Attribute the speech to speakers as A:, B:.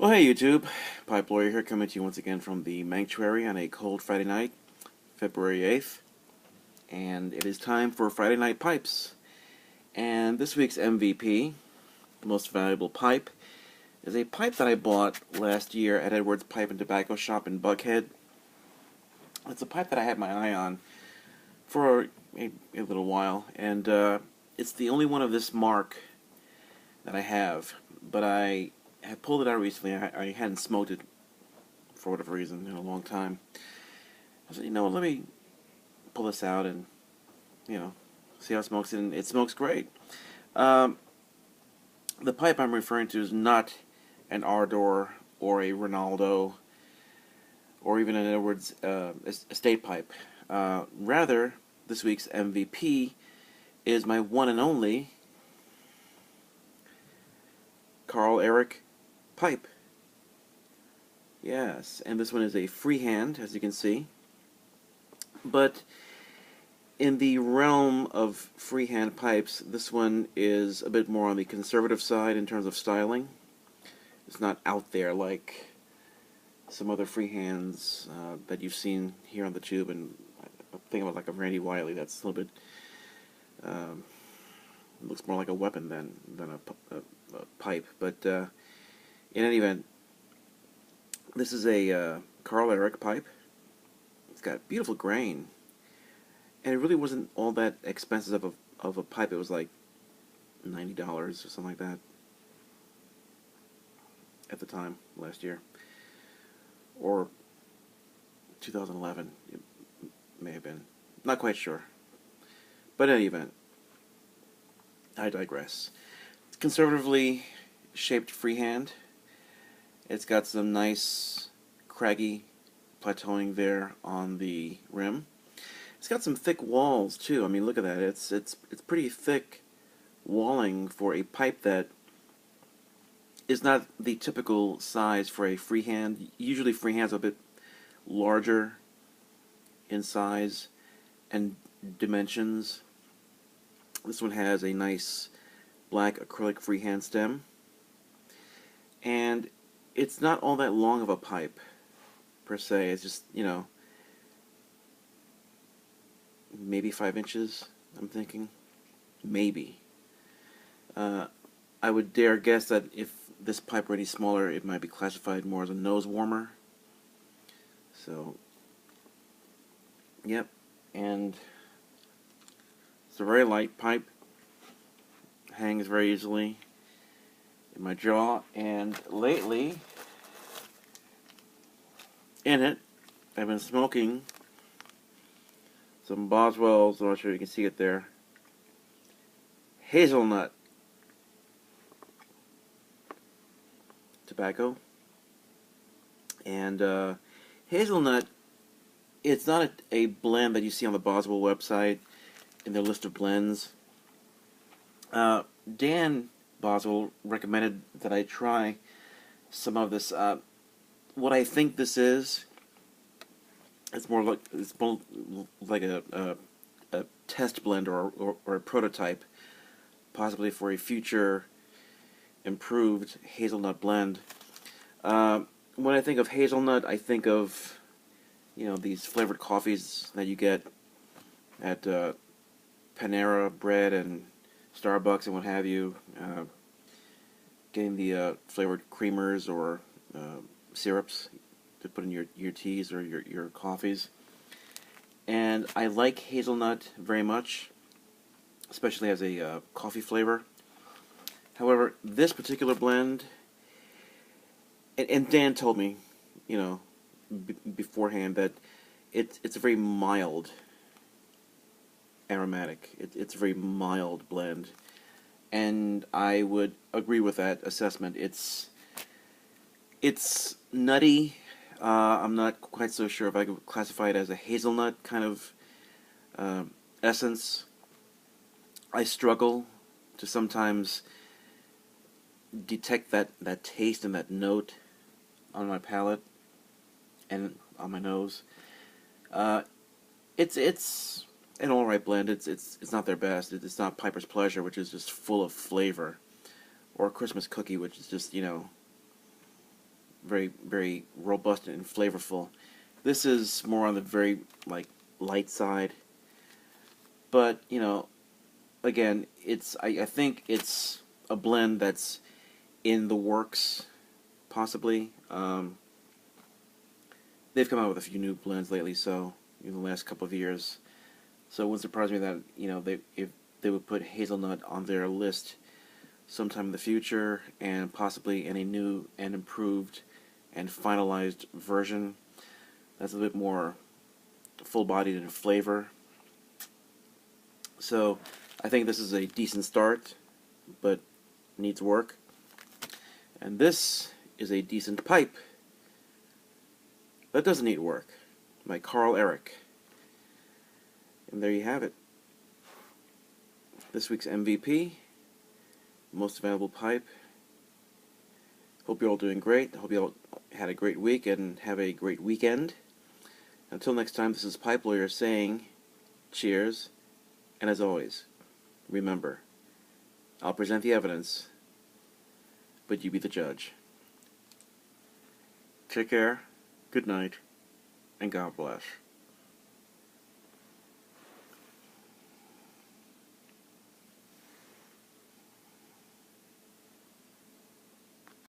A: Well, hey YouTube, Pipe Lawyer here, coming to you once again from the Sanctuary on a cold Friday night, February 8th, and it is time for Friday Night Pipes. And this week's MVP, the most valuable pipe, is a pipe that I bought last year at Edwards Pipe and Tobacco Shop in Buckhead. It's a pipe that I had my eye on for a little while, and it's the only one of this mark that I have, but I had pulled it out recently. I hadn't smoked it for whatever reason in a long time. I said, you know what, let me pull this out and, see how it smokes, and it smokes great. The pipe I'm referring to is not an Ardor or a Ronaldo or even an Edwards estate pipe. Rather, this week's MVP is my one and only Karl Erik pipe. Yes, and this one is a freehand, as you can see. But in the realm of freehand pipes, this one is a bit more on the conservative side in terms of styling. It's not out there like some other freehands that you've seen here on the tube, and I'm thinking about like a Randy Wiley. That's a little bit looks more like a weapon than a pipe. But in any event, this is a Karl Erik pipe. It's got beautiful grain, and it really wasn't all that expensive of a pipe. It was like $90 or something like that at the time last year, or 2011. It may have been, not quite sure. But in any event, I digress. It's conservatively shaped freehand. It's got some nice craggy plateauing there on the rim. It's got some thick walls too. I mean, look at that. It's pretty thick walling for a pipe that is not the typical size for a freehand. Usually freehands are a bit larger in size and dimensions. This one has a nice black acrylic freehand stem, and it's not all that long of a pipe per se. It's just, maybe 5 inches, I'm thinking. Maybe. I would dare guess that if this pipe were any smaller, it might be classified more as a nose warmer. So, yep. And it's a very light pipe. Hangs very easily in my jaw, and lately in it I've been smoking some Boswell's. I'm not sure if you can see it there. Hazelnut tobacco. And hazelnut, it's not a blend that you see on the Boswell website in their list of blends. Dan Boswell recommended that I try some of this. What I think this is, it's more like a test blend or a prototype, possibly for a future improved hazelnut blend. When I think of hazelnut, I think of these flavored coffees that you get at Panera Bread and Starbucks and what have you, getting the flavored creamers or syrups to put in your teas or your coffees. And I like hazelnut very much, especially as a coffee flavor. However, this particular blend, and Dan told me, beforehand, that it's a very mild aromatic. It's a very mild blend, and I would agree with that assessment. It's nutty. I'm not quite so sure if I could classify it as a hazelnut kind of essence. I struggle to sometimes detect that taste and that note on my palate and on my nose. It's an alright blend. It's not their best. It's not Piper's Pleasure, which is just full of flavor, or Christmas Cookie, which is just very, very robust and flavorful. This is more on the very, like, light side. But, you know, again, I think it's a blend that's in the works, possibly. They've come out with a few new blends lately, so in the last couple of years. So it wouldn't surprise me that, you know, if they would put Hazelnut on their list sometime in the future, and possibly in a new and improved and finalized version that's a bit more full-bodied in flavor. So I think this is a decent start, but needs work. And this is a decent pipe that doesn't need work, by Karl Erik. And there you have it. This week's MVP, most valuable pipe. Hope you're all doing great. Hope you all had a great week and have a great weekend. Until next time, this is Pipe Lawyer saying cheers, and as always, remember, I'll present the evidence, but you be the judge. Take care, good night, and God bless.